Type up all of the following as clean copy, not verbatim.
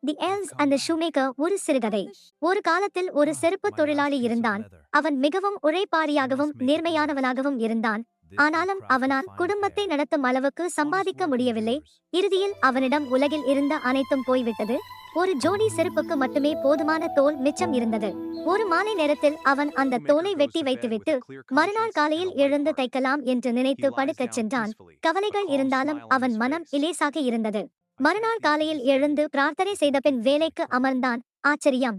The elves and the Shoemaker ஒரு சிறுகதை. ஒரு காலத்தில் ஒரு செருப்பு தொழிலாளி இருந்தான். அவன் மிகவும் உழைப்பாளியாகவும் நேர்மையானவனாகவும் இருந்தான். ஆனாலும் அவனால் குடும்பத்தை நடத்தும் அளவுக்கு சம்பாதிக்க முடியவில்லை. இறுதியில் அவனிடம் உலகில் இருந்த அனைத்தும் போய்விட்டது. ஒரு ஜோடி செருப்புக்கு மட்டுமே போதுமான தோல் மிச்சம் இருந்தது. ஒரு மாலை நேரத்தில் அவன் அந்த தோலை வெட்டி வைத்துவிட்டு மறுநாள் காலையில் எழுந்து தைக்கலாம் என்று நினைத்து படுக்கச் சென்றான். கவலைகள் இருந்தாலும் அவன் மனம் இலேசாக இருந்தது. மறுநாள் காலையில் எழுந்து பிரார்த்தனை செய்தபின் வேலைக்கு அமர்ந்தான். ஆச்சரியம்!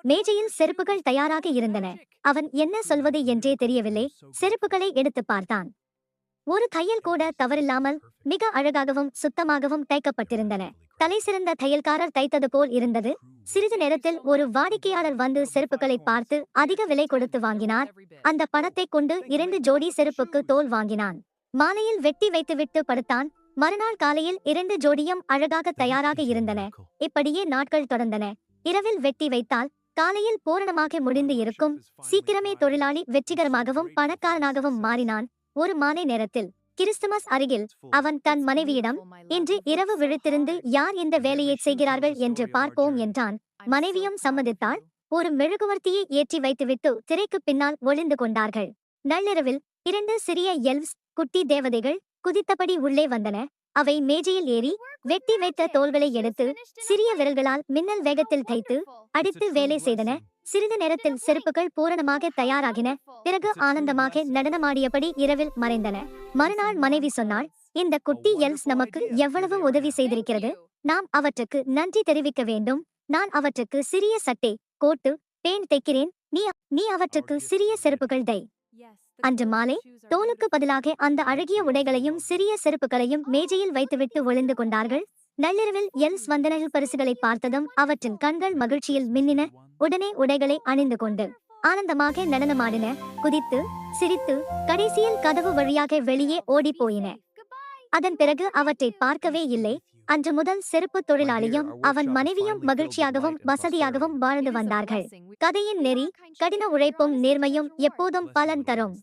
மேஜையில் செருப்புகள் தயாராக இருந்தன. அவன் என்ன சொல்வது என்றே தெரியவில்லை. செருப்புகளை எடுத்து பார்த்தான். ஒரு தையல் கூட தவறில்லாமல் மிக அழகாகவும் சுத்தமாகவும் தைக்கப்பட்டிருந்தன. தலைசிறந்த தையல்காரர் தைத்தது போல் இருந்தது. சிறிது நேரத்தில் ஒரு வாடிக்கையாளர் வந்து செருப்புகளை பார்த்து அதிக விலை கொடுத்து வாங்கினார். அந்த பணத்தை கொண்டு 2 ஜோடி செருப்புக்கு தோல் வாங்கினான். மாலையில் வெட்டி வைத்துவிட்டு படுத்தான். மறுநாள் காலையில் 2 ஜோடியும் அழகாக தயாராக இருந்தன. இப்படியே நாட்கள் தொடர்ந்தன. இரவில் வெட்டி வைத்தால் காலையில் பூரணமாக முடிந்து இருக்கும். சீக்கிரமே தொழிலாளி வெற்றிகரமாகவும் பணக்காரனாகவும் மாறினான். ஒரு மாலை நேரத்தில் கிறிஸ்துமஸ் அருகில் அவன் தன் மனைவியிடம், இன்று இரவு விழித்திருந்து யார் இந்த வேலையை செய்கிறார்கள் என்று பார்ப்போம் என்றான். மனைவியும் சம்மதித்தாள். ஒரு மெழுகுவர்த்தியை ஏற்றி வைத்துவிட்டு திரைக்கு பின்னால் ஒளிந்து கொண்டார்கள். நள்ளிரவில் 2 சிறிய எல்வ்ஸ், குட்டி தேவதைகள், குதித்தபடி உள்ளே வந்தன. அவை மேஜையில் ஏறி வெட்டி வைத்த தோல்களை எடுத்து சிறிய விரல்களால் மின்னல் வேகத்தில் தைத்து அடித்து வேலை செய்தன. சிறிது நேரத்தில் செருப்புகள் பூரணமாக தயாராகின. பிறகு ஆனந்தமாக நடனமாடியபடி இரவில் மறைந்தன. மறுநாள் மனைவி சொன்னாள், இந்த குட்டி எல்வ்ஸ் நமக்கு எவ்வளவு உதவி செய்திருக்கிறது. நாம் அவற்றுக்கு நன்றி தெரிவிக்க வேண்டும். நான் அவற்றுக்கு சிறிய சட்டை, கோட்டு, பேண்ட் தைக்கிறேன். நீ அவற்றுக்கு சிறிய செருப்புகள் தை. அன்று மாலை தோலுக்கு பதிலாக அந்த அழகிய உடைகளையும் சிறிய செருப்புகளையும் மேஜையில் வைத்துவிட்டு ஒளிந்து கொண்டார்கள். நள்ளிரவில் எல்வ்ஸ் வந்தன. பரிசுகளை பார்த்ததும் அவற்றின் கண்கள் மகிழ்ச்சியில் மின்னின. உடனே உடைகளை அணிந்து கொண்டு ஆனந்தமாக நடனமாடின, குதித்து சிரித்து கடைசியில் கதவு வழியாக வெளியே ஓடி போயின. அதன் பிறகு அவற்றை பார்க்கவே இல்லை. அன்று முதல் செருப்பு தொழிலாளியும் அவன் மனைவியும் மகிழ்ச்சியாகவும் வசதியாகவும் வாழ்ந்து வந்தார்கள். கதையின் நெறி: கடின உழைப்பும் நேர்மையும் எப்போதும் பலன் தரும்.